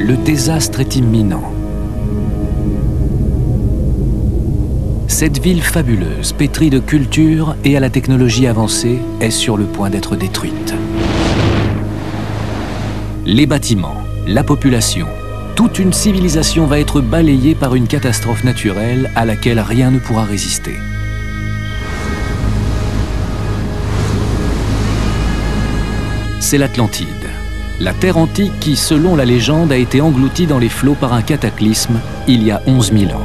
Le désastre est imminent. Cette ville fabuleuse, pétrie de culture et à la technologie avancée, est sur le point d'être détruite. Les bâtiments, la population, toute une civilisation va être balayée par une catastrophe naturelle à laquelle rien ne pourra résister. C'est l'Atlantide, la terre antique qui, selon la légende, a été engloutie dans les flots par un cataclysme il y a 11 000 ans.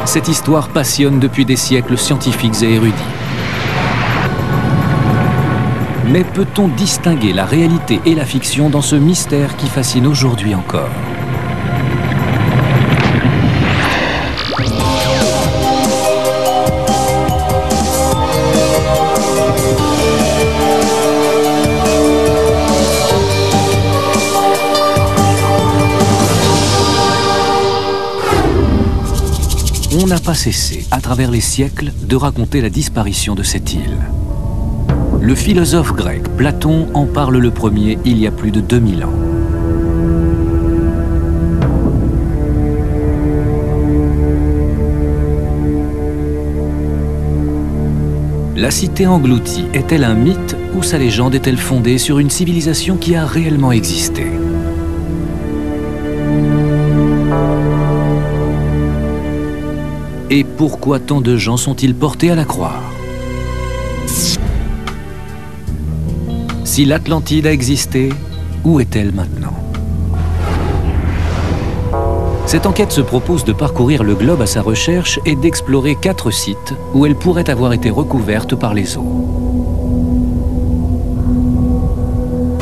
Cette histoire passionne depuis des siècles scientifiques et érudits. Mais peut-on distinguer la réalité et la fiction dans ce mystère qui fascine aujourd'hui encore ? On n'a pas cessé, à travers les siècles, de raconter la disparition de cette île. Le philosophe grec Platon en parle le premier il y a plus de 2000 ans. La cité engloutie est-elle un mythe ou sa légende est-elle fondée sur une civilisation qui a réellement existé ? Et pourquoi tant de gens sont-ils portés à la croire ? Si l'Atlantide a existé, où est-elle maintenant ? Cette enquête se propose de parcourir le globe à sa recherche et d'explorer 4 sites où elle pourrait avoir été recouverte par les eaux.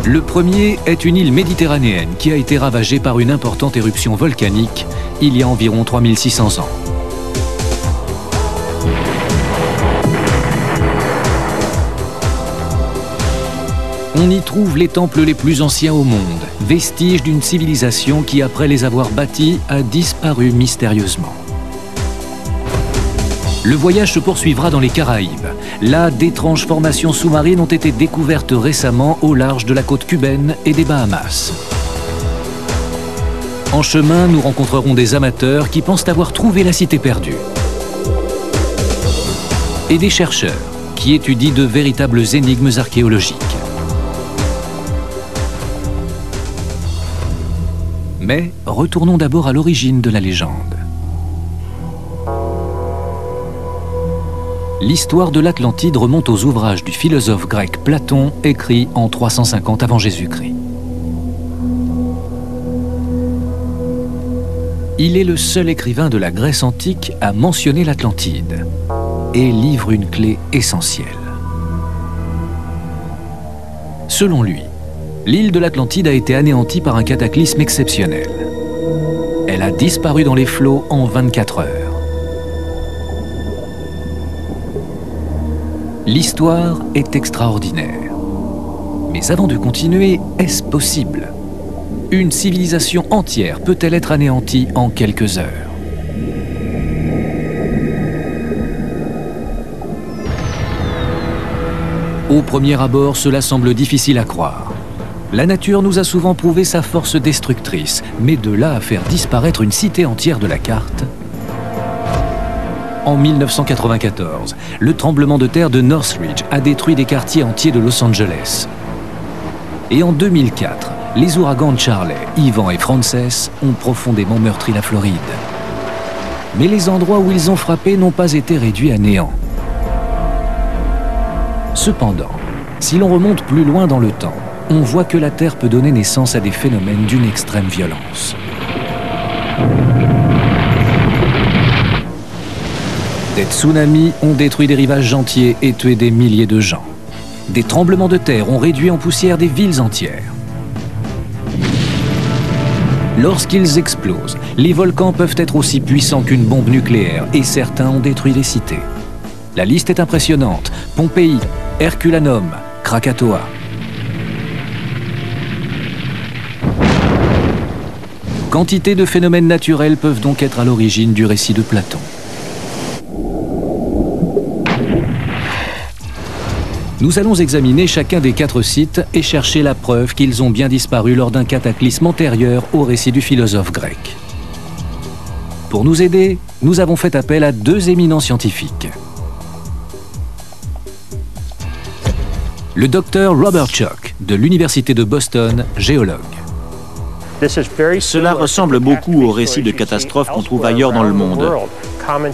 Le premier est une île méditerranéenne qui a été ravagée par une importante éruption volcanique il y a environ 3600 ans. On y trouve les temples les plus anciens au monde, vestiges d'une civilisation qui, après les avoir bâtis, a disparu mystérieusement. Le voyage se poursuivra dans les Caraïbes. Là, d'étranges formations sous-marines ont été découvertes récemment au large de la côte cubaine et des Bahamas. En chemin, nous rencontrerons des amateurs qui pensent avoir trouvé la cité perdue. Et des chercheurs qui étudient de véritables énigmes archéologiques. Mais retournons d'abord à l'origine de la légende. L'histoire de l'Atlantide remonte aux ouvrages du philosophe grec Platon, écrits en 350 avant Jésus-Christ. Il est le seul écrivain de la Grèce antique à mentionner l'Atlantide et livre une clé essentielle. Selon lui, l'île de l'Atlantide a été anéantie par un cataclysme exceptionnel. Elle a disparu dans les flots en 24 heures. L'histoire est extraordinaire. Mais avant de continuer, est-ce possible ? Une civilisation entière peut-elle être anéantie en quelques heures ? Au premier abord, cela semble difficile à croire. La nature nous a souvent prouvé sa force destructrice, mais de là à faire disparaître une cité entière de la carte. En 1994, le tremblement de terre de Northridge a détruit des quartiers entiers de Los Angeles. Et en 2004, les ouragans Charley, Ivan et Frances ont profondément meurtri la Floride. Mais les endroits où ils ont frappé n'ont pas été réduits à néant. Cependant, si l'on remonte plus loin dans le temps, on voit que la Terre peut donner naissance à des phénomènes d'une extrême violence. Des tsunamis ont détruit des rivages entiers et tué des milliers de gens. Des tremblements de terre ont réduit en poussière des villes entières. Lorsqu'ils explosent, les volcans peuvent être aussi puissants qu'une bombe nucléaire et certains ont détruit des cités. La liste est impressionnante. Pompéi, Herculanum, Krakatoa. Quantité de phénomènes naturels peuvent donc être à l'origine du récit de Platon. Nous allons examiner chacun des 4 sites et chercher la preuve qu'ils ont bien disparu lors d'un cataclysme antérieur au récit du philosophe grec. Pour nous aider, nous avons fait appel à 2 éminents scientifiques. Le docteur Robert Schoch, de l'Université de Boston, géologue. Cela ressemble beaucoup aux récits de catastrophes qu'on trouve ailleurs dans le monde.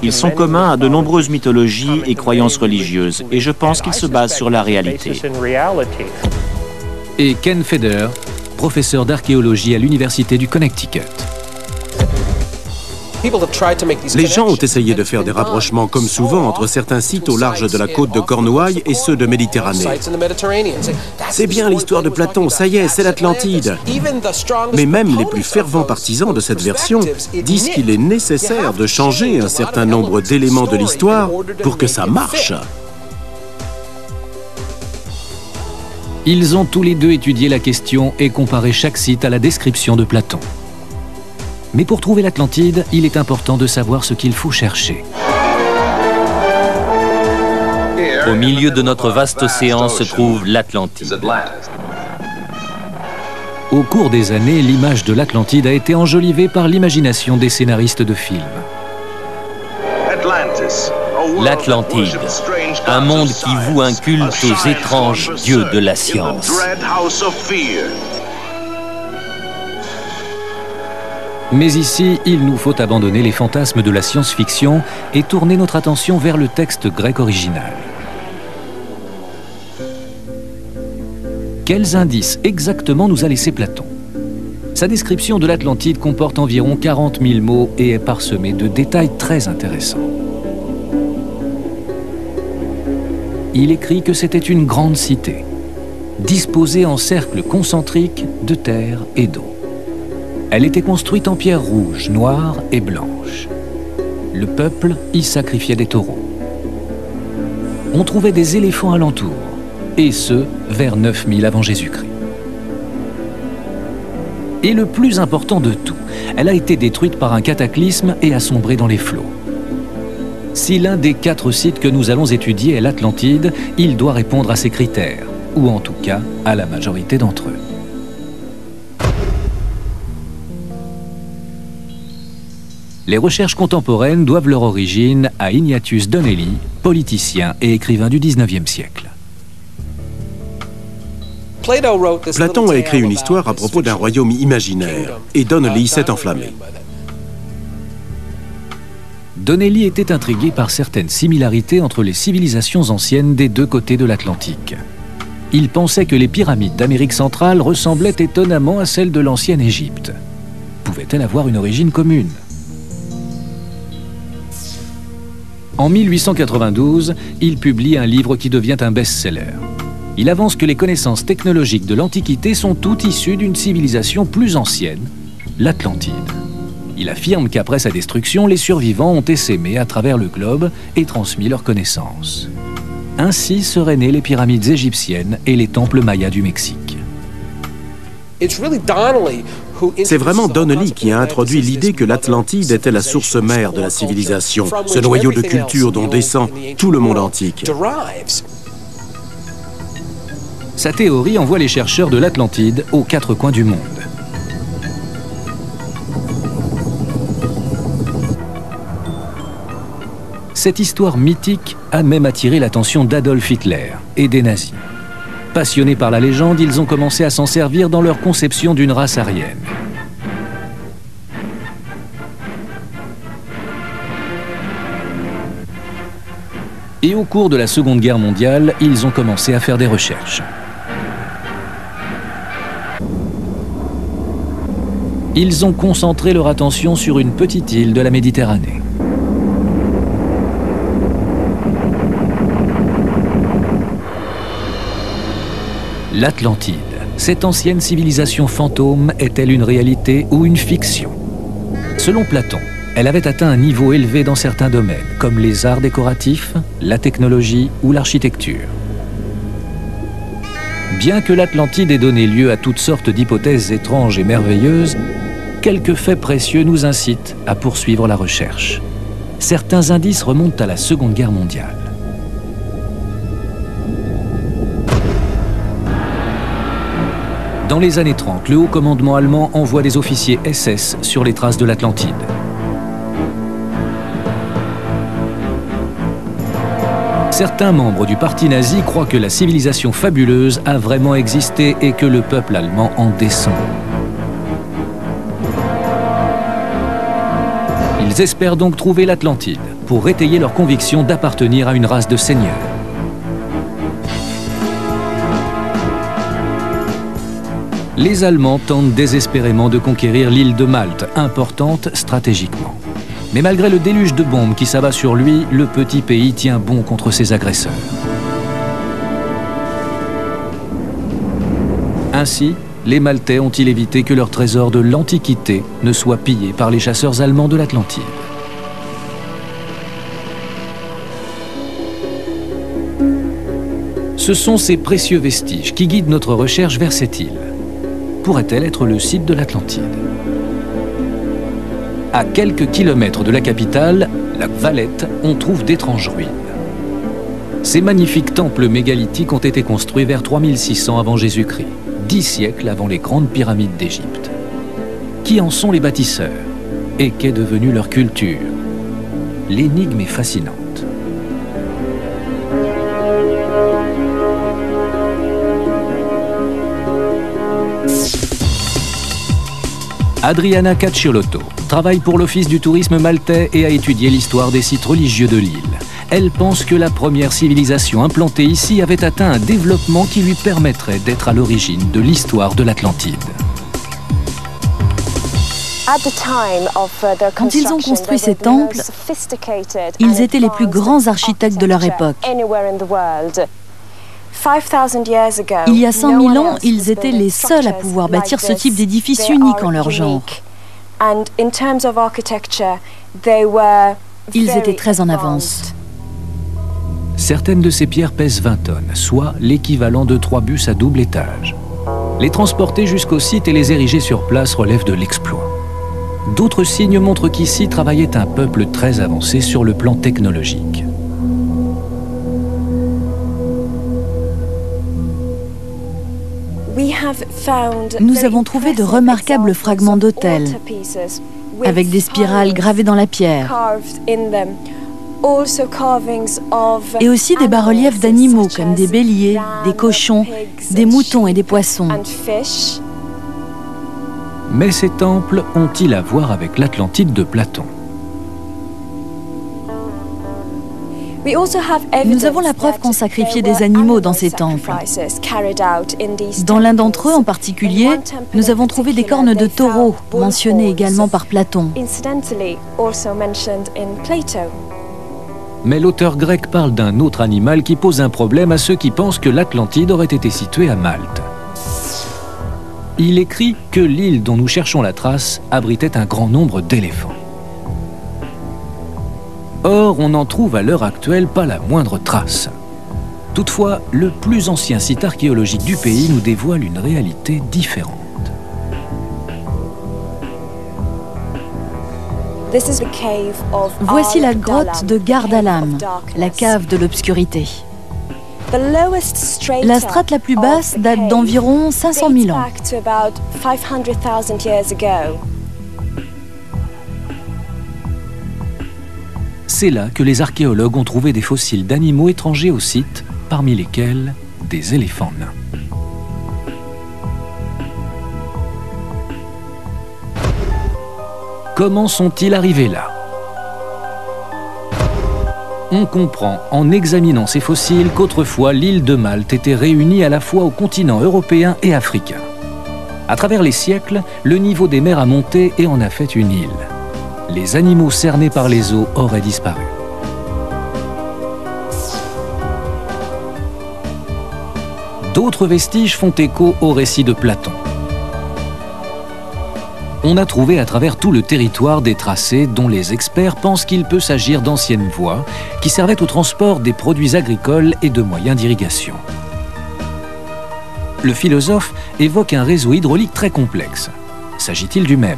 Ils sont communs à de nombreuses mythologies et croyances religieuses, et je pense qu'ils se basent sur la réalité. Et Ken Feder, professeur d'archéologie à l'Université du Connecticut. Les gens ont essayé de faire des rapprochements, comme souvent, entre certains sites au large de la côte de Cornouailles et ceux de Méditerranée. C'est bien l'histoire de Platon, ça y est, c'est l'Atlantide. Mais même les plus fervents partisans de cette version disent qu'il est nécessaire de changer un certain nombre d'éléments de l'histoire pour que ça marche. Ils ont tous les 2 étudié la question et comparé chaque site à la description de Platon. Mais pour trouver l'Atlantide, il est important de savoir ce qu'il faut chercher. Au milieu de notre vaste océan se trouve l'Atlantide. Au cours des années, l'image de l'Atlantide a été enjolivée par l'imagination des scénaristes de films. L'Atlantide, un monde qui voue un culte aux étranges dieux de la science. Mais ici, il nous faut abandonner les fantasmes de la science-fiction et tourner notre attention vers le texte grec original. Quels indices exactement nous a laissé Platon? Sa description de l'Atlantide comporte environ 40 000 mots et est parsemée de détails très intéressants. Il écrit que c'était une grande cité, disposée en cercles concentriques de terre et d'eau. Elle était construite en pierre rouge, noire et blanche. Le peuple y sacrifiait des taureaux. On trouvait des éléphants alentour, et ce, vers 9000 avant Jésus-Christ. Et le plus important de tout, elle a été détruite par un cataclysme et a sombré dans les flots. Si l'un des 4 sites que nous allons étudier est l'Atlantide, il doit répondre à ces critères, ou en tout cas à la majorité d'entre eux. Les recherches contemporaines doivent leur origine à Ignatius Donnelly, politicien et écrivain du XIXe siècle. Platon a écrit une histoire à propos d'un royaume imaginaire, et Donnelly s'est enflammé. Donnelly était intrigué par certaines similarités entre les civilisations anciennes des 2 côtés de l'Atlantique. Il pensait que les pyramides d'Amérique centrale ressemblaient étonnamment à celles de l'ancienne Égypte. Pouvait-elle avoir une origine commune? En 1892, il publie un livre qui devient un best-seller. Il avance que les connaissances technologiques de l'Antiquité sont toutes issues d'une civilisation plus ancienne, l'Atlantide. Il affirme qu'après sa destruction, les survivants ont essaimé à travers le globe et transmis leurs connaissances. Ainsi seraient nées les pyramides égyptiennes et les temples mayas du Mexique. C'est vraiment Donnelly qui a introduit l'idée que l'Atlantide était la source mère de la civilisation, ce noyau de culture dont descend tout le monde antique. Sa théorie envoie les chercheurs de l'Atlantide aux 4 coins du monde. Cette histoire mythique a même attiré l'attention d'Adolf Hitler et des nazis. Passionnés par la légende, ils ont commencé à s'en servir dans leur conception d'une race aryenne. Et au cours de la Seconde Guerre mondiale, ils ont commencé à faire des recherches. Ils ont concentré leur attention sur une petite île de la Méditerranée. L'Atlantide, cette ancienne civilisation fantôme, est-elle une réalité ou une fiction? Selon Platon, elle avait atteint un niveau élevé dans certains domaines, comme les arts décoratifs, la technologie ou l'architecture. Bien que l'Atlantide ait donné lieu à toutes sortes d'hypothèses étranges et merveilleuses, quelques faits précieux nous incitent à poursuivre la recherche. Certains indices remontent à la Seconde Guerre mondiale. Dans les années 30, le haut commandement allemand envoie des officiers SS sur les traces de l'Atlantide. Certains membres du parti nazi croient que la civilisation fabuleuse a vraiment existé et que le peuple allemand en descend. Ils espèrent donc trouver l'Atlantide pour étayer leur conviction d'appartenir à une race de seigneurs. Les Allemands tentent désespérément de conquérir l'île de Malte, importante stratégiquement. Mais malgré le déluge de bombes qui s'abat sur lui, le petit pays tient bon contre ses agresseurs. Ainsi, les Maltais ont-ils évité que leur trésor de l'Antiquité ne soit pillé par les chasseurs allemands de l'Atlantide. Ce sont ces précieux vestiges qui guident notre recherche vers cette île. Pourrait-elle être le site de l'Atlantide? À quelques kilomètres de la capitale, la Valette, on trouve d'étranges ruines. Ces magnifiques temples mégalithiques ont été construits vers 3600 avant Jésus-Christ, 10 siècles avant les grandes pyramides d'Égypte. Qui en sont les bâtisseurs? Et qu'est devenue leur culture? L'énigme est fascinante. Adriana Cacciolotto travaille pour l'Office du tourisme maltais et a étudié l'histoire des sites religieux de l'île. Elle pense que la première civilisation implantée ici avait atteint un développement qui lui permettrait d'être à l'origine de l'histoire de l'Atlantide. Quand ils ont construit ces temples, ils étaient les plus grands architectes de leur époque. Il y a 5000 ans, ils étaient les seuls à pouvoir bâtir ce type d'édifice unique en leur genre. Ils étaient très en avance. Certaines de ces pierres pèsent 20 tonnes, soit l'équivalent de 3 bus à double étage. Les transporter jusqu'au site et les ériger sur place relève de l'exploit. D'autres signes montrent qu'ici travaillait un peuple très avancé sur le plan technologique. Nous avons trouvé de remarquables fragments d'autels, avec des spirales gravées dans la pierre, et aussi des bas-reliefs d'animaux comme des béliers, des cochons, des moutons et des poissons. Mais ces temples ont-ils à voir avec l'Atlantide de Platon? Nous avons la preuve qu'on sacrifiait des animaux dans ces temples. Dans l'un d'entre eux en particulier, nous avons trouvé des cornes de taureau, mentionnées également par Platon. Mais l'auteur grec parle d'un autre animal qui pose un problème à ceux qui pensent que l'Atlantide aurait été située à Malte. Il écrit que l'île dont nous cherchons la trace abritait un grand nombre d'éléphants. Or, on n'en trouve à l'heure actuelle pas la moindre trace. Toutefois, le plus ancien site archéologique du pays nous dévoile une réalité différente. Voici la grotte de Gardalam, la cave de l'obscurité. La strate la plus basse date d'environ 500 000 ans. C'est là que les archéologues ont trouvé des fossiles d'animaux étrangers au site, parmi lesquels des éléphants nains. Comment sont-ils arrivés là? On comprend en examinant ces fossiles qu'autrefois l'île de Malte était réunie à la fois au continent européen et africain. À travers les siècles, le niveau des mers a monté et en a fait une île. Les animaux cernés par les eaux auraient disparu. D'autres vestiges font écho au récit de Platon. On a trouvé à travers tout le territoire des tracés dont les experts pensent qu'il peut s'agir d'anciennes voies qui servaient au transport des produits agricoles et de moyens d'irrigation. Le philosophe évoque un réseau hydraulique très complexe. S'agit-il du même?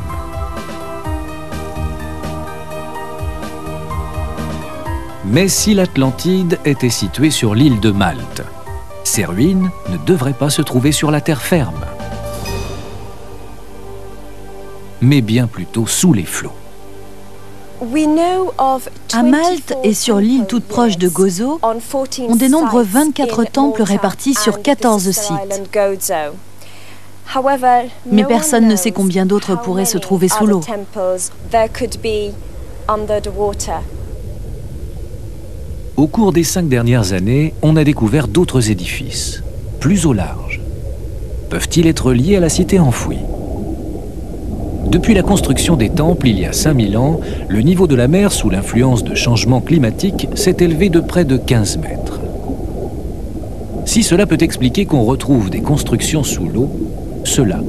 Mais si l'Atlantide était située sur l'île de Malte, ses ruines ne devraient pas se trouver sur la terre ferme, mais bien plutôt sous les flots. À Malte et sur l'île toute proche de Gozo, on dénombre 24 temples répartis sur 14 sites. Mais personne ne sait combien d'autres pourraient se trouver sous l'eau. Au cours des 5 dernières années, on a découvert d'autres édifices, plus au large. Peuvent-ils être liés à la cité enfouie? Depuis la construction des temples il y a 5000 ans, le niveau de la mer sous l'influence de changements climatiques s'est élevé de près de 15 mètres. Si cela peut expliquer qu'on retrouve des constructions sous l'eau, cela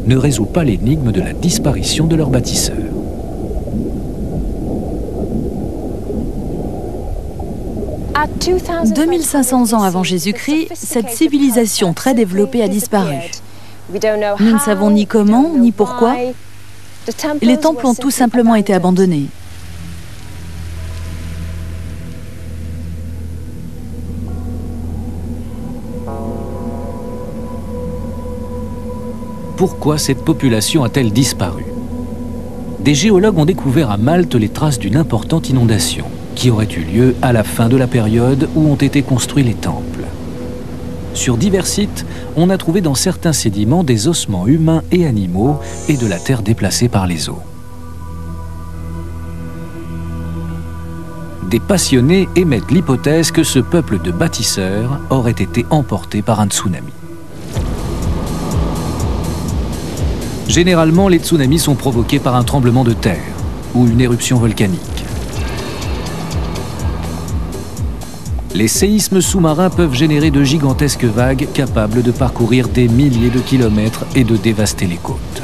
ne résout pas l'énigme de la disparition de leurs bâtisseurs. À 2500 ans avant Jésus-Christ, cette civilisation très développée a disparu. Nous ne savons ni comment, ni pourquoi. Les temples ont tout simplement été abandonnés. Pourquoi cette population a-t-elle disparu? Des géologues ont découvert à Malte les traces d'une importante inondation qui aurait eu lieu à la fin de la période où ont été construits les temples. Sur divers sites, on a trouvé dans certains sédiments des ossements humains et animaux et de la terre déplacée par les eaux. Des passionnés émettent l'hypothèse que ce peuple de bâtisseurs aurait été emporté par un tsunami. Généralement, les tsunamis sont provoqués par un tremblement de terre ou une éruption volcanique. Les séismes sous-marins peuvent générer de gigantesques vagues capables de parcourir des milliers de kilomètres et de dévaster les côtes.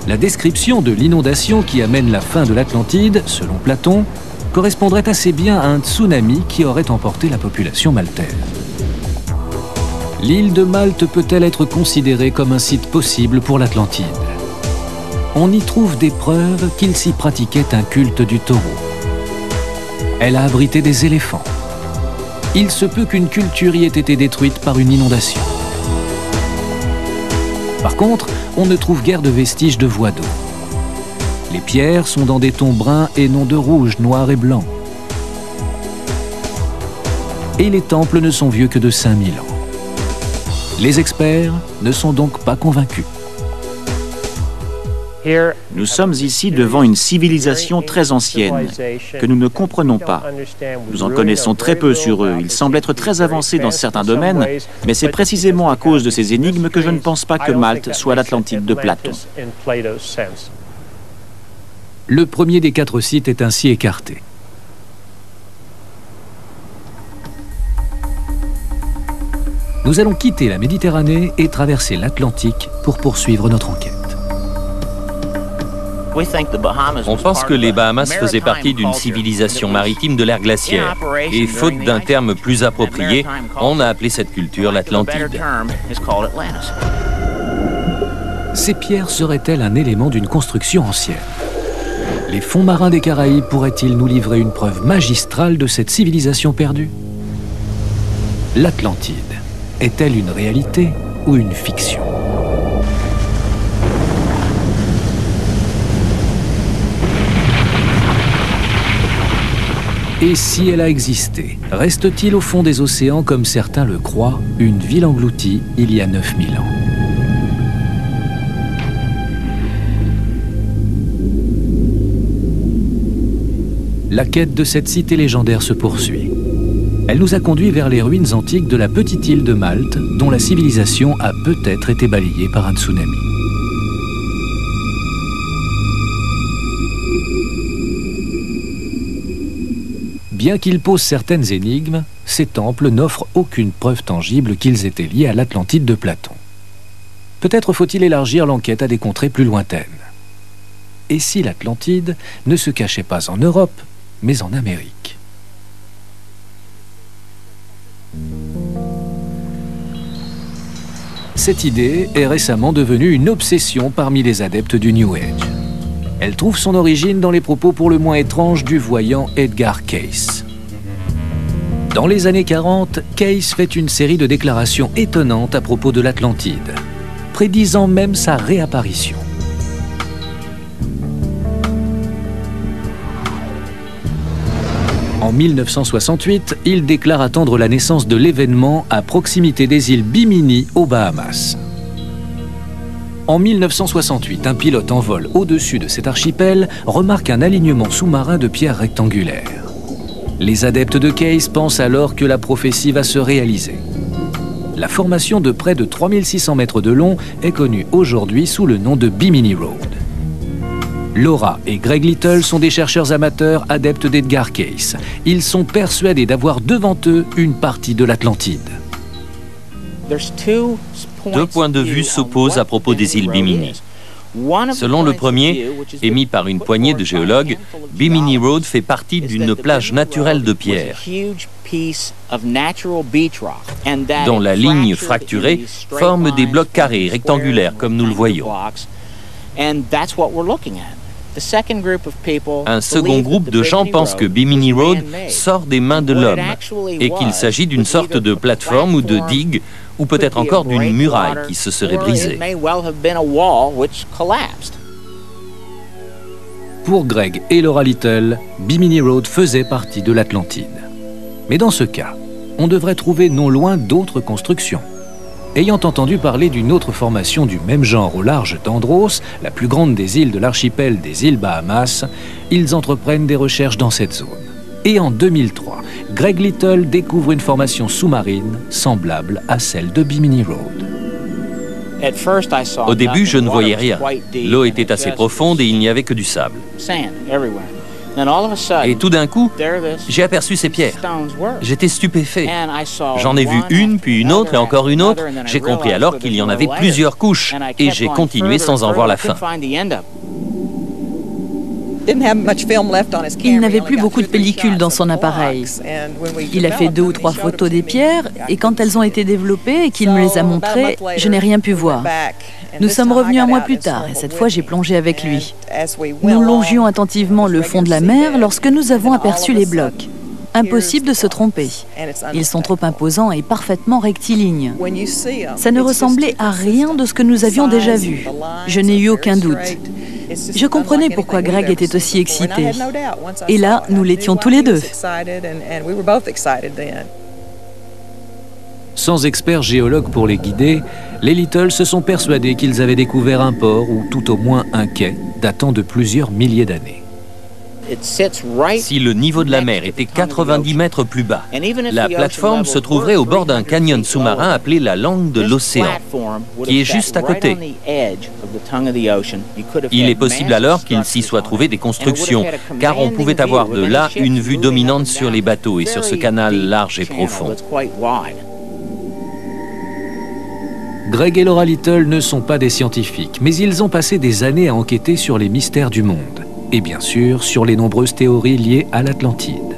La description de l'inondation qui amène la fin de l'Atlantide, selon Platon, correspondrait assez bien à un tsunami qui aurait emporté la population maltaise. L'île de Malte peut-elle être considérée comme un site possible pour l'Atlantide? On y trouve des preuves qu'il s'y pratiquait un culte du taureau. Elle a abrité des éléphants. Il se peut qu'une culture y ait été détruite par une inondation. Par contre, on ne trouve guère de vestiges de voies d'eau. Les pierres sont dans des tons bruns et non de rouge, noir et blanc. Et les temples ne sont vieux que de 5000 ans. Les experts ne sont donc pas convaincus. Nous sommes ici devant une civilisation très ancienne que nous ne comprenons pas. Nous en connaissons très peu sur eux. Ils semblent être très avancés dans certains domaines, mais c'est précisément à cause de ces énigmes que je ne pense pas que Malte soit l'Atlantide de Platon. Le premier des 4 sites est ainsi écarté. Nous allons quitter la Méditerranée et traverser l'Atlantique pour poursuivre notre enquête. On pense que les Bahamas faisaient partie d'une civilisation maritime de l'ère glaciaire. Et faute d'un terme plus approprié, on a appelé cette culture l'Atlantide. Ces pierres seraient-elles un élément d'une construction ancienne? Les fonds marins des Caraïbes pourraient-ils nous livrer une preuve magistrale de cette civilisation perdue? L'Atlantide est-elle une réalité ou une fiction? Et si elle a existé, reste-t-il au fond des océans, comme certains le croient, une ville engloutie il y a 9000 ans? La quête de cette cité légendaire se poursuit. Elle nous a conduits vers les ruines antiques de la petite île de Malte, dont la civilisation a peut-être été balayée par un tsunami. Bien qu'ils posent certaines énigmes, ces temples n'offrent aucune preuve tangible qu'ils étaient liés à l'Atlantide de Platon. Peut-être faut-il élargir l'enquête à des contrées plus lointaines. Et si l'Atlantide ne se cachait pas en Europe, mais en Amérique? Cette idée est récemment devenue une obsession parmi les adeptes du New Age. Elle trouve son origine dans les propos pour le moins étranges du voyant Edgar Cayce. Dans les années 40, Cayce fait une série de déclarations étonnantes à propos de l'Atlantide, prédisant même sa réapparition. En 1968, il déclare attendre la naissance de l'événement à proximité des îles Bimini aux Bahamas. En 1968, un pilote en vol au-dessus de cet archipel remarque un alignement sous-marin de pierres rectangulaires. Les adeptes de Cayce pensent alors que la prophétie va se réaliser. La formation de près de 3600 mètres de long est connue aujourd'hui sous le nom de Bimini Road. Laura et Greg Little sont des chercheurs amateurs adeptes d'Edgar Cayce. Ils sont persuadés d'avoir devant eux une partie de l'Atlantide. Deux points de vue s'opposent à propos des îles Bimini. Selon le premier, émis par une poignée de géologues, Bimini Road fait partie d'une plage naturelle de pierre, dont la ligne fracturée forme des blocs carrés rectangulaires comme nous le voyons. Un second groupe de gens pense que Bimini Road sort des mains de l'homme et qu'il s'agit d'une sorte de plateforme ou de digue ou peut-être encore d'une muraille qui se serait brisée. Pour Greg et Laura Little, Bimini Road faisait partie de l'Atlantide. Mais dans ce cas, on devrait trouver non loin d'autres constructions. Ayant entendu parler d'une autre formation du même genre au large d'Andros, la plus grande des îles de l'archipel des îles Bahamas, ils entreprennent des recherches dans cette zone. Et en 2003, Greg Little découvre une formation sous-marine semblable à celle de Bimini Road. Au début, je ne voyais rien. L'eau était assez profonde et il n'y avait que du sable. Et tout d'un coup, j'ai aperçu ces pierres. J'étais stupéfait. J'en ai vu une, puis une autre et encore une autre. J'ai compris alors qu'il y en avait plusieurs couches et j'ai continué sans en voir la fin. Il n'avait plus beaucoup de pellicule dans son appareil. Il a fait 2 ou 3 photos des pierres et quand elles ont été développées et qu'il me les a montrées, je n'ai rien pu voir. Nous sommes revenus un mois plus tard et cette fois j'ai plongé avec lui. Nous longions attentivement le fond de la mer lorsque nous avons aperçu les blocs. Impossible de se tromper. Ils sont trop imposants et parfaitement rectilignes. Ça ne ressemblait à rien de ce que nous avions déjà vu. Je n'ai eu aucun doute. Je comprenais pourquoi Greg était aussi excité. Et là, nous l'étions tous les deux. Sans experts géologues pour les guider, les Little se sont persuadés qu'ils avaient découvert un port ou tout au moins un quai datant de plusieurs milliers d'années. Si le niveau de la mer était 90 mètres plus bas, la plateforme se trouverait au bord d'un canyon sous-marin appelé la langue de l'océan, qui est juste à côté. Il est possible alors qu'il s'y soit trouvé des constructions, car on pouvait avoir de là une vue dominante sur les bateaux et sur ce canal large et profond. Greg et Laura Little ne sont pas des scientifiques, mais ils ont passé des années à enquêter sur les mystères du monde. Et bien sûr, sur les nombreuses théories liées à l'Atlantide.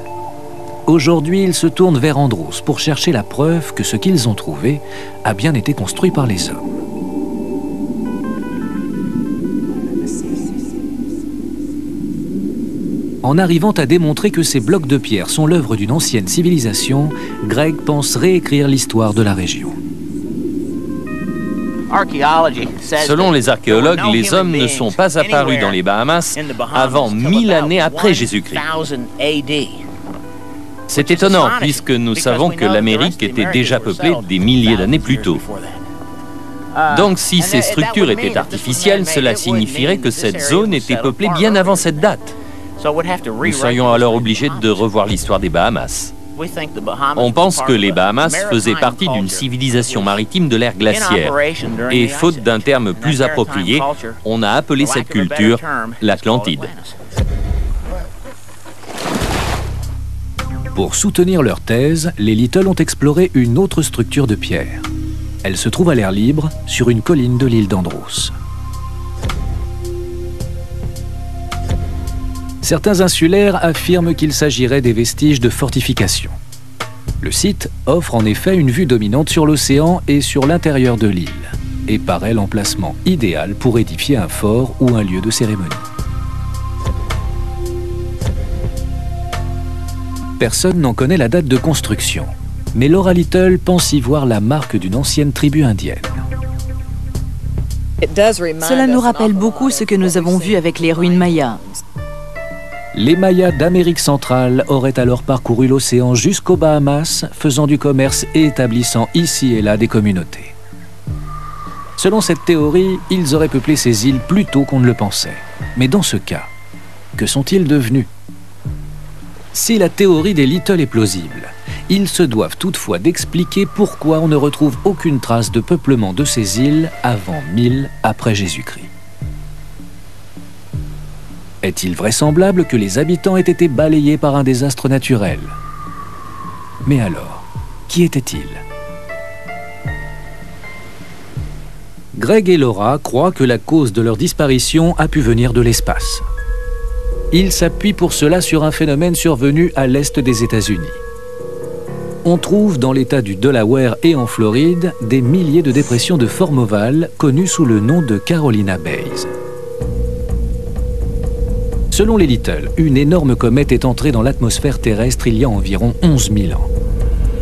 Aujourd'hui, ils se tournent vers Andros pour chercher la preuve que ce qu'ils ont trouvé a bien été construit par les hommes. En arrivant à démontrer que ces blocs de pierre sont l'œuvre d'une ancienne civilisation, Greg pense réécrire l'histoire de la région. Selon les archéologues, les hommes ne sont pas apparus dans les Bahamas avant 1000 années après Jésus-Christ. C'est étonnant puisque nous savons que l'Amérique était déjà peuplée des milliers d'années plus tôt. Donc si ces structures étaient artificielles, cela signifierait que cette zone était peuplée bien avant cette date. Nous serions alors obligés de revoir l'histoire des Bahamas. On pense que les Bahamas faisaient partie d'une civilisation maritime de l'ère glaciaire. Et faute d'un terme plus approprié, on a appelé cette culture l'Atlantide. Pour soutenir leur thèse, les Little ont exploré une autre structure de pierre. Elle se trouve à l'air libre, sur une colline de l'île d'Andros. Certains insulaires affirment qu'il s'agirait des vestiges de fortifications. Le site offre en effet une vue dominante sur l'océan et sur l'intérieur de l'île, et paraît l'emplacement idéal pour édifier un fort ou un lieu de cérémonie. personne n'en connaît la date de construction. Mais Laura Little pense y voir la marque d'une ancienne tribu indienne. Cela nous rappelle beaucoup ce que nous avons vu avec les ruines mayas. Les Mayas d'Amérique centrale auraient alors parcouru l'océan jusqu'aux Bahamas, faisant du commerce et établissant ici et là des communautés. Selon cette théorie, ils auraient peuplé ces îles plus tôt qu'on ne le pensait. Mais dans ce cas, que sont-ils devenus? Si la théorie des Little est plausible, ils se doivent toutefois d'expliquer pourquoi on ne retrouve aucune trace de peuplement de ces îles avant 1000 après Jésus-Christ. Est-il vraisemblable que les habitants aient été balayés par un désastre naturel? Mais alors, qui étaient-ils? Greg et Laura croient que la cause de leur disparition a pu venir de l'espace. Ils s'appuient pour cela sur un phénomène survenu à l'est des États-Unis. On trouve dans l'État du Delaware et en Floride des milliers de dépressions de forme ovale connues sous le nom de Carolina Bays. Selon les Little, une énorme comète est entrée dans l'atmosphère terrestre il y a environ 11 000 ans.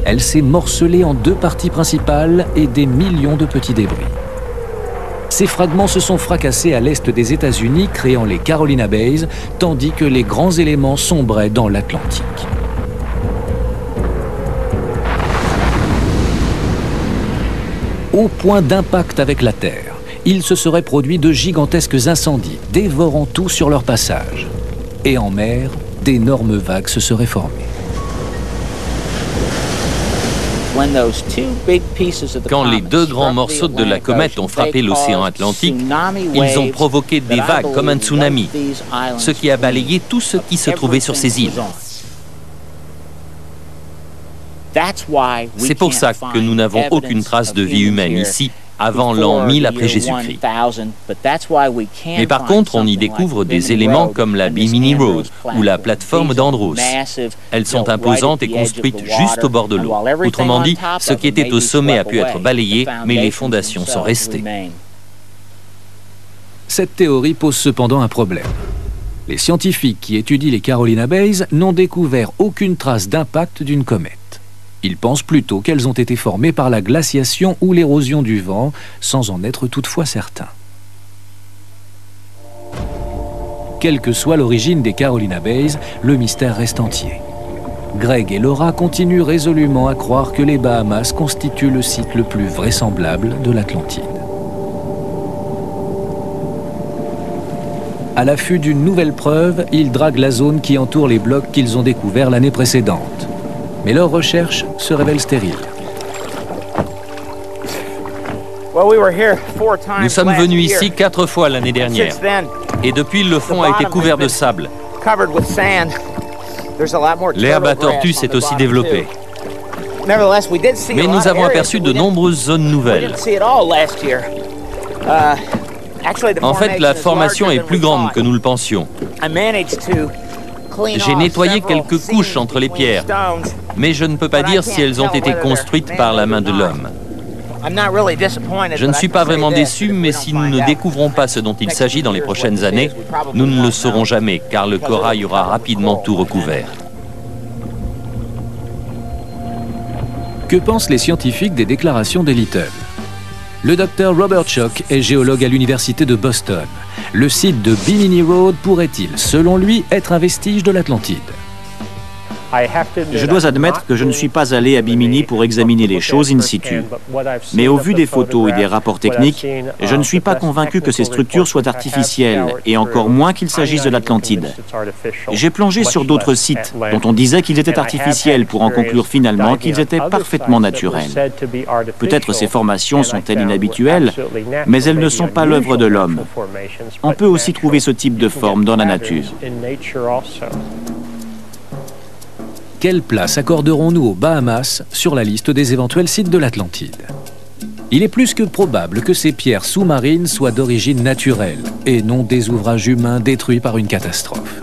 Elle s'est morcelée en deux parties principales et des millions de petits débris. Ces fragments se sont fracassés à l'est des États-Unis, créant les Carolina Bays, tandis que les grands éléments sombraient dans l'Atlantique. Au point d'impact avec la Terre, il se serait produit de gigantesques incendies, dévorant tout sur leur passage. Et en mer, d'énormes vagues se seraient formées. Quand les deux grands morceaux de la comète ont frappé l'océan Atlantique, ils ont provoqué des vagues comme un tsunami, ce qui a balayé tout ce qui se trouvait sur ces îles. C'est pour ça que nous n'avons aucune trace de vie humaine ici, avant l'an 1000 après Jésus-Christ. Mais par contre, on y découvre des éléments comme la Bimini Road ou la plateforme d'Andros. Elles sont imposantes et construites juste au bord de l'eau. Autrement dit, ce qui était au sommet a pu être balayé, mais les fondations sont restées. Cette théorie pose cependant un problème. Les scientifiques qui étudient les Carolina Bays n'ont découvert aucune trace d'impact d'une comète. Ils pensent plutôt qu'elles ont été formées par la glaciation ou l'érosion du vent, sans en être toutefois certains. Quelle que soit l'origine des Carolina Bays, le mystère reste entier. Greg et Laura continuent résolument à croire que les Bahamas constituent le site le plus vraisemblable de l'Atlantide. À l'affût d'une nouvelle preuve, ils draguent la zone qui entoure les blocs qu'ils ont découverts l'année précédente. Mais leurs recherches se révèlent stériles. Nous sommes venus ici 4 fois l'année dernière. Et depuis, le fond a été couvert de sable. L'herbe à tortue s'est aussi développée. Mais nous avons aperçu de nombreuses zones nouvelles. En fait, la formation est plus grande que nous le pensions. J'ai nettoyé quelques couches entre les pierres, mais je ne peux pas dire si elles ont été construites par la main de l'homme. Je ne suis pas vraiment déçu, mais si nous ne découvrons pas ce dont il s'agit dans les prochaines années, nous ne le saurons jamais, car le corail aura rapidement tout recouvert. Que pensent les scientifiques des déclarations des Little? Le docteur Robert Schoch est géologue à l'université de Boston. Le site de Bimini Road pourrait-il, selon lui, être un vestige de l'Atlantide? Je dois admettre que je ne suis pas allé à Bimini pour examiner les choses in situ. Mais au vu des photos et des rapports techniques, je ne suis pas convaincu que ces structures soient artificielles, et encore moins qu'il s'agisse de l'Atlantide. J'ai plongé sur d'autres sites dont on disait qu'ils étaient artificiels pour en conclure finalement qu'ils étaient parfaitement naturels. Peut-être ces formations sont-elles inhabituelles, mais elles ne sont pas l'œuvre de l'homme. On peut aussi trouver ce type de forme dans la nature. Quelle place accorderons-nous aux Bahamas sur la liste des éventuels sites de l'Atlantide? Il est plus que probable que ces pierres sous-marines soient d'origine naturelle et non des ouvrages humains détruits par une catastrophe.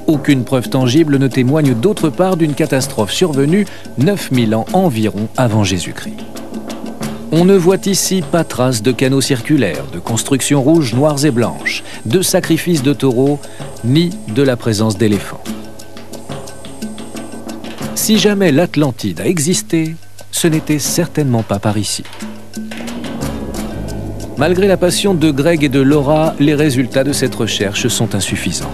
Aucune preuve tangible ne témoigne d'autre part d'une catastrophe survenue 9000 ans environ avant Jésus-Christ. On ne voit ici pas trace de canaux circulaires, de constructions rouges, noires et blanches, de sacrifices de taureaux, ni de la présence d'éléphants. Si jamais l'Atlantide a existé, ce n'était certainement pas par ici. Malgré la passion de Greg et de Laura, les résultats de cette recherche sont insuffisants.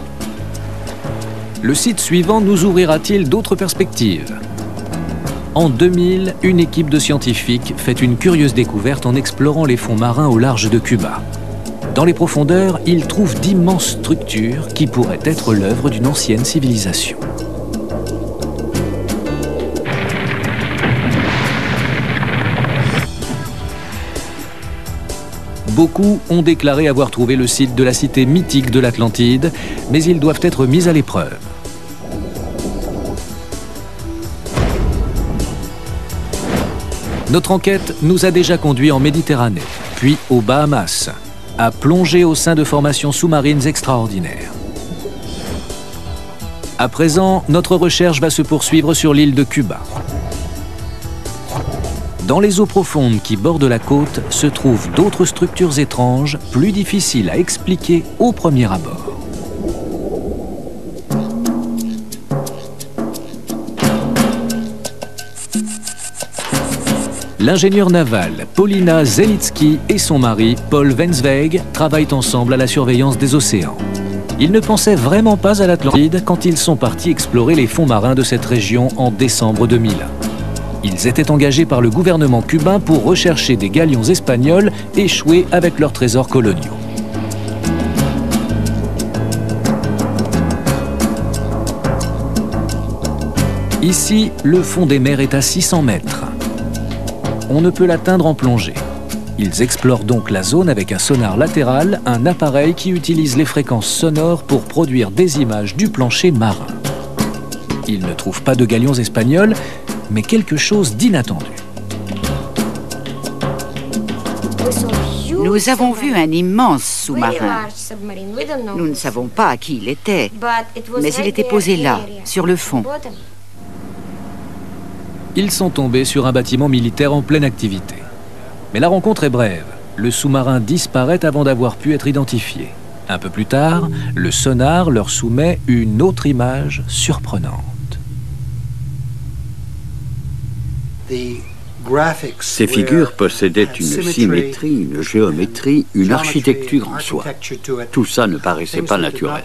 Le site suivant nous ouvrira-t-il d'autres perspectives? En 2000, une équipe de scientifiques fait une curieuse découverte en explorant les fonds marins au large de Cuba. Dans les profondeurs, ils trouvent d'immenses structures qui pourraient être l'œuvre d'une ancienne civilisation. Beaucoup ont déclaré avoir trouvé le site de la cité mythique de l'Atlantide, mais ils doivent être mis à l'épreuve. Notre enquête nous a déjà conduits en Méditerranée, puis aux Bahamas, à plonger au sein de formations sous-marines extraordinaires. À présent, notre recherche va se poursuivre sur l'île de Cuba. Dans les eaux profondes qui bordent la côte se trouvent d'autres structures étranges, plus difficiles à expliquer au premier abord. L'ingénieur naval Paulina Zelitsky et son mari Paul Wenzweig travaillent ensemble à la surveillance des océans. Ils ne pensaient vraiment pas à l'Atlantide quand ils sont partis explorer les fonds marins de cette région en décembre 2001. Ils étaient engagés par le gouvernement cubain pour rechercher des galions espagnols échoués avec leurs trésors coloniaux. Ici, le fond des mers est à 600 mètres. On ne peut l'atteindre en plongée. Ils explorent donc la zone avec un sonar latéral, un appareil qui utilise les fréquences sonores pour produire des images du plancher marin. Ils ne trouvent pas de galions espagnols, mais quelque chose d'inattendu. Nous avons vu un immense sous-marin. Nous ne savons pas à qui il était, mais il était posé là, sur le fond. Ils sont tombés sur un bâtiment militaire en pleine activité. Mais la rencontre est brève. Le sous-marin disparaît avant d'avoir pu être identifié. Un peu plus tard, le sonar leur soumet une autre image surprenante. Ces figures possédaient une symétrie, une géométrie, une architecture en soi. Tout ça ne paraissait pas naturel.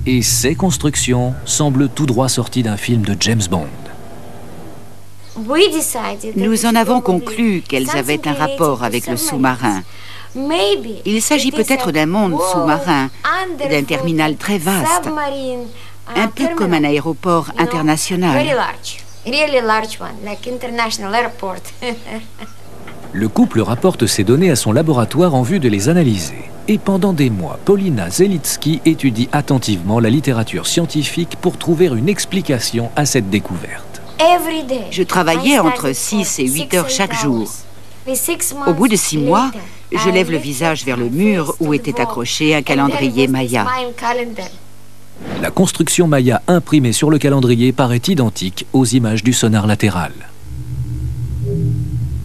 Et ces constructions semblent tout droit sorties d'un film de James Bond. Nous en avons conclu qu'elles avaient un rapport avec le sous-marin. Il s'agit peut-être d'un monde sous-marin, d'un terminal très vaste, un peu comme un aéroport international. Le couple rapporte ces données à son laboratoire en vue de les analyser. Et pendant des mois, Paulina Zelitsky étudie attentivement la littérature scientifique pour trouver une explication à cette découverte. Je travaillais entre 6 et 8 heures chaque jour. Au bout de 6 mois, je lève le visage vers le mur où était accroché un calendrier Maya. La construction Maya imprimée sur le calendrier paraît identique aux images du sonar latéral.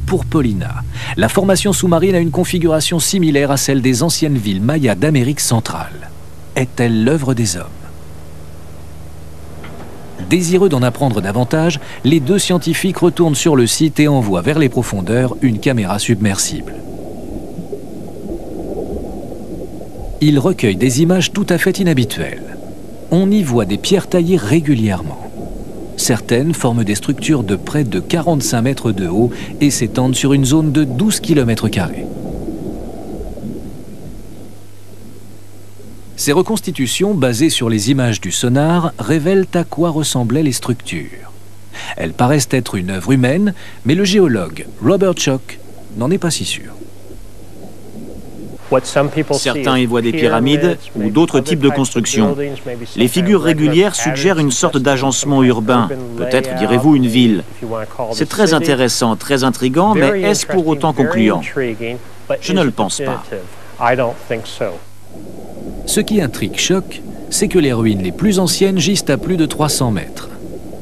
Pour Paulina, la formation sous-marine a une configuration similaire à celle des anciennes villes mayas d'Amérique centrale. Est-elle l'œuvre des hommes? Désireux d'en apprendre davantage, les deux scientifiques retournent sur le site et envoient vers les profondeurs une caméra submersible. Ils recueillent des images tout à fait inhabituelles. On y voit des pierres taillées régulièrement. Certaines forment des structures de près de 45 mètres de haut et s'étendent sur une zone de 12 km². Ces reconstitutions, basées sur les images du sonar, révèlent à quoi ressemblaient les structures. Elles paraissent être une œuvre humaine, mais le géologue Robert Schoch n'en est pas si sûr. Certains y voient des pyramides ou d'autres types de constructions. Les figures régulières suggèrent une sorte d'agencement urbain, peut-être direz-vous une ville. C'est très intéressant, très intriguant, mais est-ce pour autant concluant? Je ne le pense pas. Ce qui intrigue Schoch, c'est que les ruines les plus anciennes gisent à plus de 300 mètres.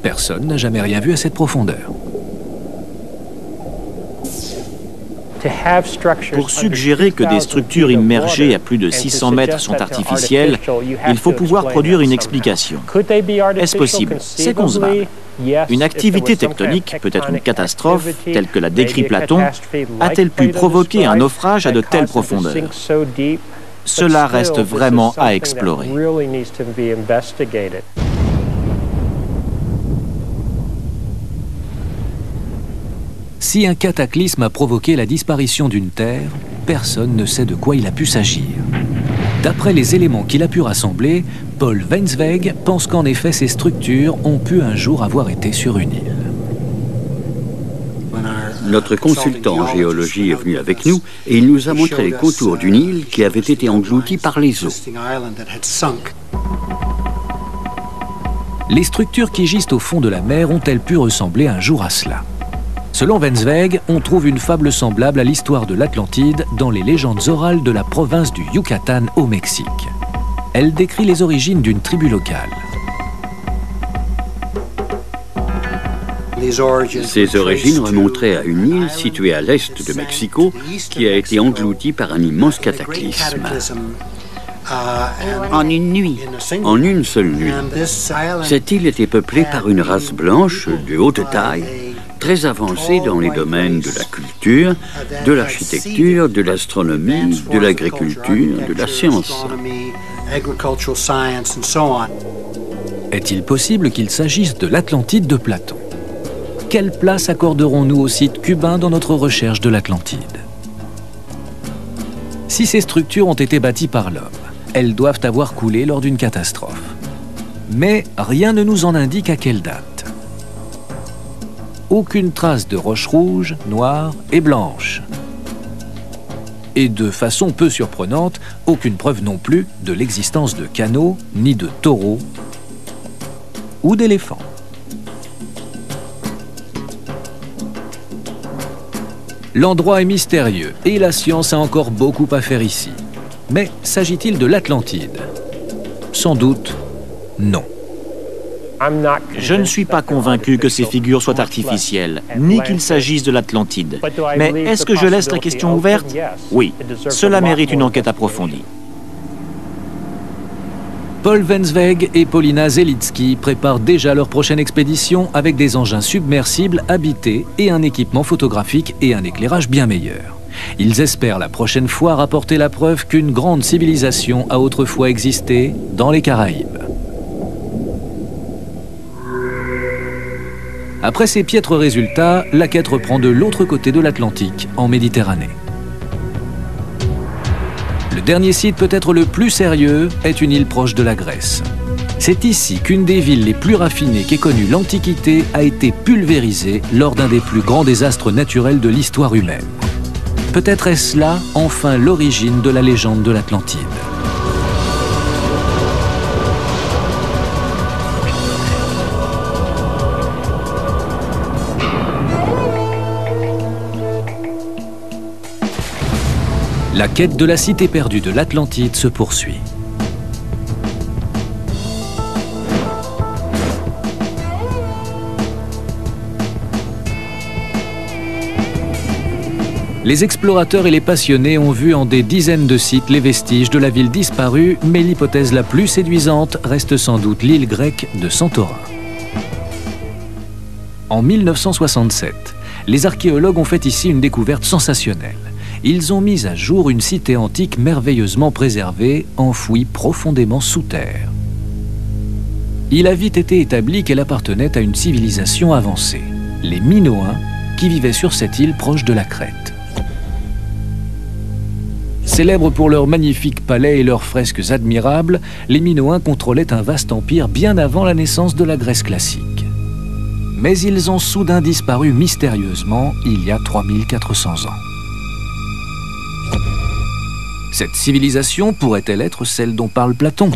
Personne n'a jamais rien vu à cette profondeur. Pour suggérer que des structures immergées à plus de 600 mètres sont artificielles, il faut pouvoir produire une explication. Est-ce possible? C'est concevable. Une activité tectonique, peut-être une catastrophe, telle que l'a décrit Platon, a-t-elle pu provoquer un naufrage à de telles profondeurs? Cela reste vraiment à explorer. Si un cataclysme a provoqué la disparition d'une Terre, personne ne sait de quoi il a pu s'agir. D'après les éléments qu'il a pu rassembler, Paul Wensweg pense qu'en effet ces structures ont pu un jour avoir été sur une île. Notre consultant en géologie est venu avec nous et il nous a montré les contours d'une île qui avait été engloutie par les eaux. Les structures qui gisent au fond de la mer ont-elles pu ressembler un jour à cela? Selon Wensweg, on trouve une fable semblable à l'histoire de l'Atlantide dans les légendes orales de la province du Yucatan au Mexique. Elle décrit les origines d'une tribu locale. Ces origines remonteraient à une île située à l'est de Mexico qui a été engloutie par un immense cataclysme. En une nuit. En une seule nuit. Cette île était peuplée par une race blanche de haute taille, très avancée dans les domaines de la culture, de l'architecture, de l'astronomie, de l'agriculture, de la science. Est-il possible qu'il s'agisse de l'Atlantide de Platon? Quelle place accorderons-nous au site cubain dans notre recherche de l'Atlantide? Si ces structures ont été bâties par l'homme, elles doivent avoir coulé lors d'une catastrophe. Mais rien ne nous en indique à quelle date. Aucune trace de roches rouges, noires et blanches. Et de façon peu surprenante, aucune preuve non plus de l'existence de canaux, ni de taureaux ou d'éléphants. L'endroit est mystérieux et la science a encore beaucoup à faire ici. Mais s'agit-il de l'Atlantide? Sans doute, non. Je ne suis pas convaincu que ces figures soient artificielles, ni qu'il s'agisse de l'Atlantide. Mais est-ce que je laisse la question ouverte? Oui, cela mérite une enquête approfondie. Paul Wensweg et Paulina Zelitsky préparent déjà leur prochaine expédition avec des engins submersibles habités et un équipement photographique et un éclairage bien meilleur. Ils espèrent la prochaine fois rapporter la preuve qu'une grande civilisation a autrefois existé dans les Caraïbes. Après ces piètres résultats, la quête reprend de l'autre côté de l'Atlantique, en Méditerranée. Le dernier site peut-être le plus sérieux est une île proche de la Grèce. C'est ici qu'une des villes les plus raffinées qu'ait connue l'Antiquité a été pulvérisée lors d'un des plus grands désastres naturels de l'histoire humaine. Peut-être est-ce là, enfin, l'origine de la légende de l'Atlantide. La quête de la cité perdue de l'Atlantide se poursuit. Les explorateurs et les passionnés ont vu en des dizaines de sites les vestiges de la ville disparue, mais l'hypothèse la plus séduisante reste sans doute l'île grecque de Santorin. En 1967, les archéologues ont fait ici une découverte sensationnelle. Ils ont mis à jour une cité antique merveilleusement préservée, enfouie profondément sous terre. Il a vite été établi qu'elle appartenait à une civilisation avancée, les Minoens, qui vivaient sur cette île proche de la Crète. Célèbres pour leurs magnifiques palais et leurs fresques admirables, les Minoens contrôlaient un vaste empire bien avant la naissance de la Grèce classique. Mais ils ont soudain disparu mystérieusement il y a 3400 ans. Cette civilisation pourrait-elle être celle dont parle Platon?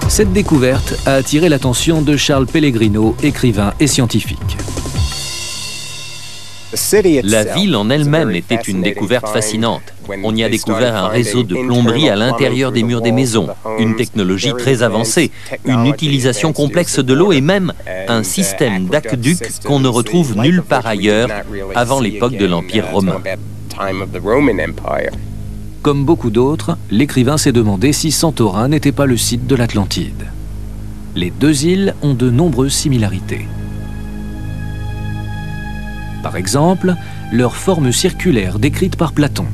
Cette découverte a attiré l'attention de Charles Pellegrino, écrivain et scientifique. La ville en elle-même était une découverte fascinante. On y a découvert un réseau de plomberie à l'intérieur des murs des maisons, une technologie très avancée, une utilisation complexe de l'eau et même un système d'aqueduc qu'on ne retrouve nulle part ailleurs avant l'époque de l'Empire romain. Comme beaucoup d'autres, l'écrivain s'est demandé si Santorin n'était pas le site de l'Atlantide. Les deux îles ont de nombreuses similarités. Par exemple, leur forme circulaire décrite par Platon.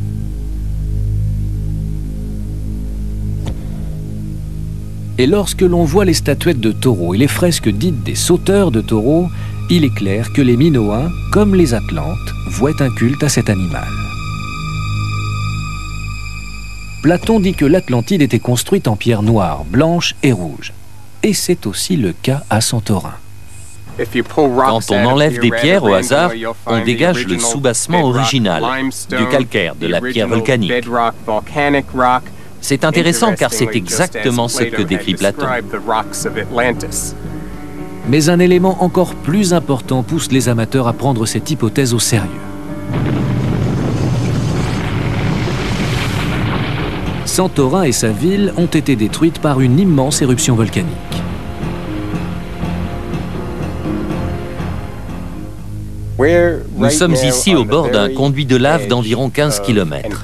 Et lorsque l'on voit les statuettes de taureaux et les fresques dites des sauteurs de taureaux, il est clair que les Minoens, comme les Atlantes, vouaient un culte à cet animal. Platon dit que l'Atlantide était construite en pierre noire, blanche et rouge. Et c'est aussi le cas à Santorin. Quand on enlève des pierres au hasard, on dégage le soubassement original, du calcaire, de la pierre volcanique. C'est intéressant car c'est exactement ce que décrit Platon. Mais un élément encore plus important pousse les amateurs à prendre cette hypothèse au sérieux. Santorin et sa ville ont été détruites par une immense éruption volcanique. Nous sommes ici au bord d'un conduit de lave d'environ 15 km.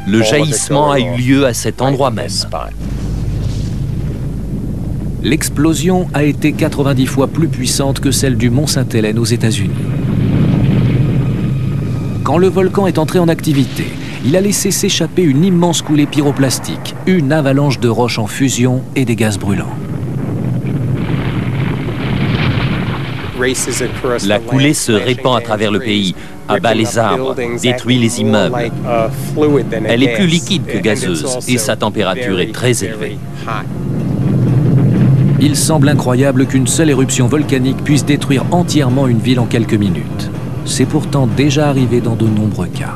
Le jaillissement a eu lieu à cet endroit même. L'explosion a été 90 fois plus puissante que celle du mont Sainte-Hélène aux États-Unis. Quand le volcan est entré en activité, il a laissé s'échapper une immense coulée pyroplastique, une avalanche de roches en fusion et des gaz brûlants. La coulée se répand à travers le pays, abat les arbres, détruit les immeubles. Elle est plus liquide que gazeuse et sa température est très élevée. Il semble incroyable qu'une seule éruption volcanique puisse détruire entièrement une ville en quelques minutes. C'est pourtant déjà arrivé dans de nombreux cas.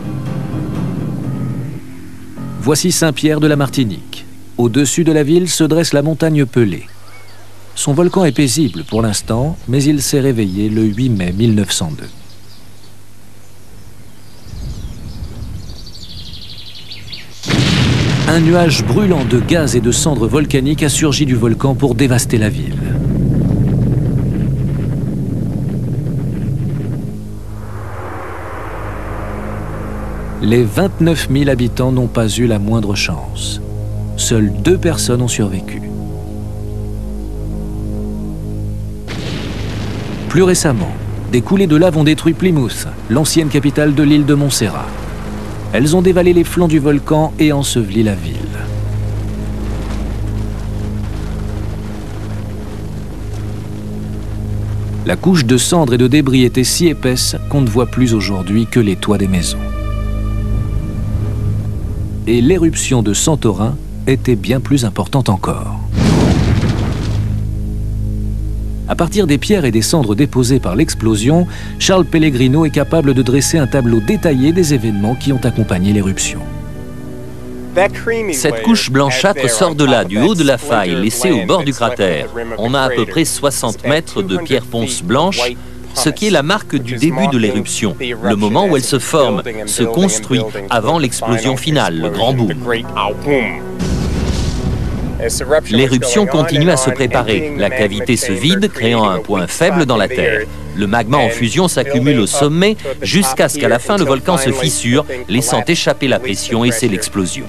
Voici Saint-Pierre de la Martinique. Au-dessus de la ville se dresse la montagne Pelée. Son volcan est paisible pour l'instant, mais il s'est réveillé le 8 mai 1902. Un nuage brûlant de gaz et de cendres volcaniques a surgi du volcan pour dévaster la ville. Les 29 000 habitants n'ont pas eu la moindre chance. Seules 2 personnes ont survécu. Plus récemment, des coulées de lave ont détruit Plymouth, l'ancienne capitale de l'île de Montserrat. Elles ont dévalé les flancs du volcan et enseveli la ville. La couche de cendres et de débris était si épaisse qu'on ne voit plus aujourd'hui que les toits des maisons. Et l'éruption de Santorin était bien plus importante encore. À partir des pierres et des cendres déposées par l'explosion, Charles Pellegrino est capable de dresser un tableau détaillé des événements qui ont accompagné l'éruption. Cette couche blanchâtre sort de là, du haut de la faille laissée au bord du cratère. On a à peu près 60 mètres de pierre ponce blanche, ce qui est la marque du début de l'éruption, le moment où elle se forme, se construit avant l'explosion finale, le grand boom. L'éruption continue à se préparer. La cavité se vide, créant un point faible dans la terre. Le magma en fusion s'accumule au sommet jusqu'à ce qu'à la fin le volcan se fissure, laissant échapper la pression et c'est l'explosion.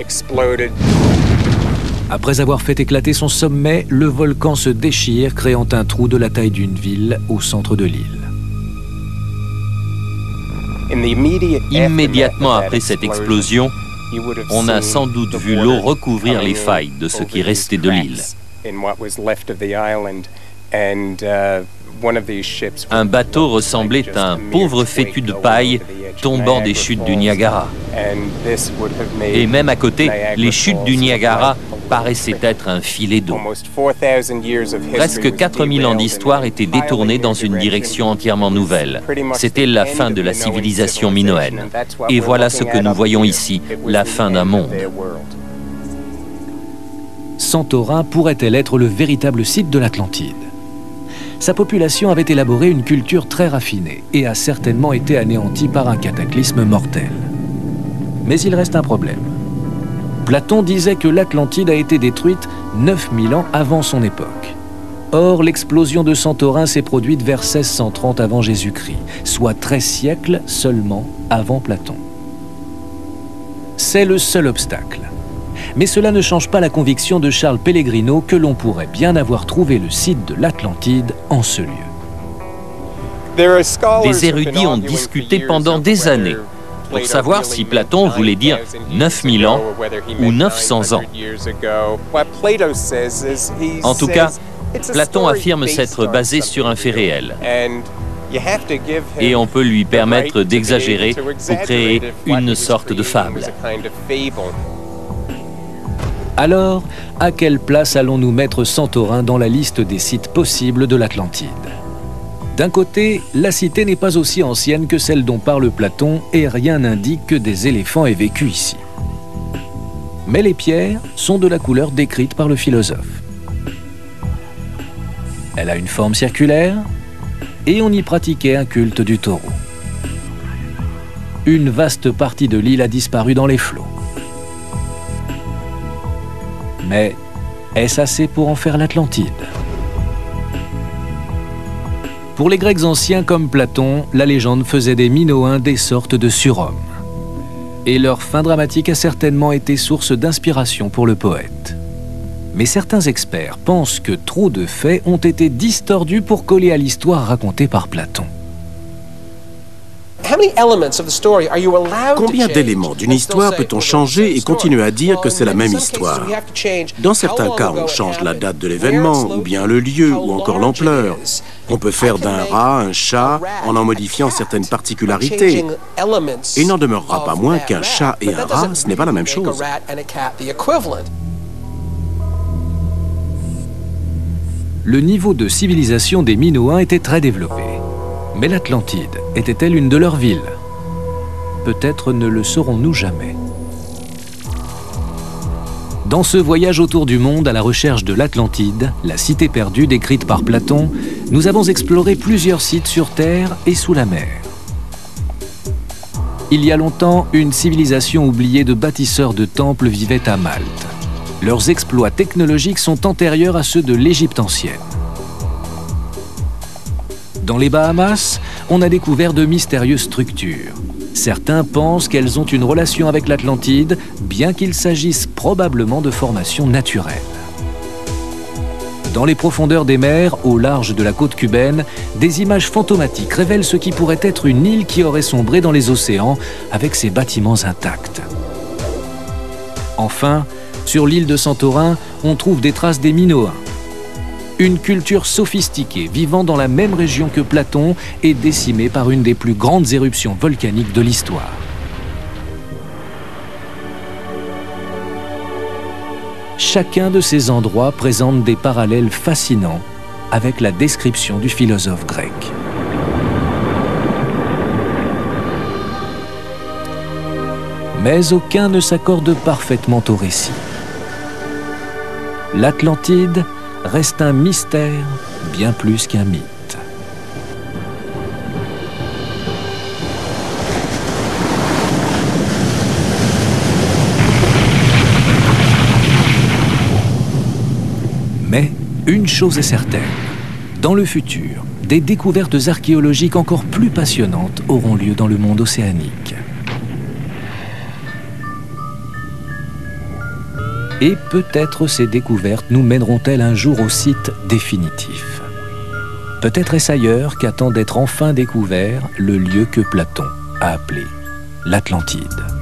Après avoir fait éclater son sommet, le volcan se déchire, créant un trou de la taille d'une ville au centre de l'île. Immédiatement après cette explosion, on a sans doute vu l'eau recouvrir les failles de ce qui restait de l'île. Un bateau ressemblait à un pauvre fétu de paille tombant des chutes du Niagara. Et même à côté, les chutes du Niagara paraissaient être un filet d'eau. Presque 4000 ans d'histoire étaient détournés dans une direction entièrement nouvelle. C'était la fin de la civilisation minoenne. Et voilà ce que nous voyons ici, la fin d'un monde. Santorin pourrait-elle être le véritable site de l'Atlantide? sa population avait élaboré une culture très raffinée et a certainement été anéantie par un cataclysme mortel. Mais il reste un problème. Platon disait que l'Atlantide a été détruite 9000 ans avant son époque. Or, l'explosion de Santorin s'est produite vers 1630 avant Jésus-Christ, soit 13 siècles seulement avant Platon. C'est le seul obstacle. Mais cela ne change pas la conviction de Charles Pellegrino que l'on pourrait bien avoir trouvé le site de l'Atlantide en ce lieu. Des érudits ont discuté pendant des années pour savoir si Platon voulait dire 9000 ans ou 900 ans. En tout cas, Platon affirme s'être basé sur un fait réel. Et on peut lui permettre d'exagérer pour créer une sorte de fable. Alors, à quelle place allons-nous mettre Santorin dans la liste des sites possibles de l'Atlantide? D'un côté, la cité n'est pas aussi ancienne que celle dont parle Platon et rien n'indique que des éléphants aient vécu ici. Mais les pierres sont de la couleur décrite par le philosophe. Elle a une forme circulaire et on y pratiquait un culte du taureau. Une vaste partie de l'île a disparu dans les flots. Mais est-ce assez pour en faire l'Atlantide? Pour les Grecs anciens comme Platon, la légende faisait des Minoens des sortes de surhommes. Et leur fin dramatique a certainement été source d'inspiration pour le poète. Mais certains experts pensent que trop de faits ont été distordus pour coller à l'histoire racontée par Platon. Combien d'éléments d'une histoire peut-on changer et continuer à dire que c'est la même histoire? Dans certains cas, on change la date de l'événement, ou bien le lieu, ou encore l'ampleur. On peut faire d'un rat un chat en modifiant certaines particularités. Et il n'en demeurera pas moins qu'un chat et un rat, ce n'est pas la même chose. Le niveau de civilisation des Minoens était très développé. Mais l'Atlantide était-elle une de leurs villes? Peut-être ne le saurons-nous jamais. Dans ce voyage autour du monde à la recherche de l'Atlantide, la cité perdue décrite par Platon, nous avons exploré plusieurs sites sur Terre et sous la mer. Il y a longtemps, une civilisation oubliée de bâtisseurs de temples vivait à Malte. Leurs exploits technologiques sont antérieurs à ceux de l'Égypte ancienne. Dans les Bahamas, on a découvert de mystérieuses structures. Certains pensent qu'elles ont une relation avec l'Atlantide, bien qu'il s'agisse probablement de formations naturelles. Dans les profondeurs des mers, au large de la côte cubaine, des images fantomatiques révèlent ce qui pourrait être une île qui aurait sombré dans les océans avec ses bâtiments intacts. Enfin, sur l'île de Santorin, on trouve des traces des Minoens. Une culture sophistiquée vivant dans la même région que Platon est décimée par une des plus grandes éruptions volcaniques de l'histoire. Chacun de ces endroits présente des parallèles fascinants avec la description du philosophe grec. Mais aucun ne s'accorde parfaitement au récit. L'Atlantide reste un mystère bien plus qu'un mythe. Mais une chose est certaine, dans le futur, des découvertes archéologiques encore plus passionnantes auront lieu dans le monde océanique. Et peut-être ces découvertes nous mèneront-elles un jour au site définitif. Peut-être est-ce ailleurs qu'attend d'être enfin découvert le lieu que Platon a appelé l'Atlantide.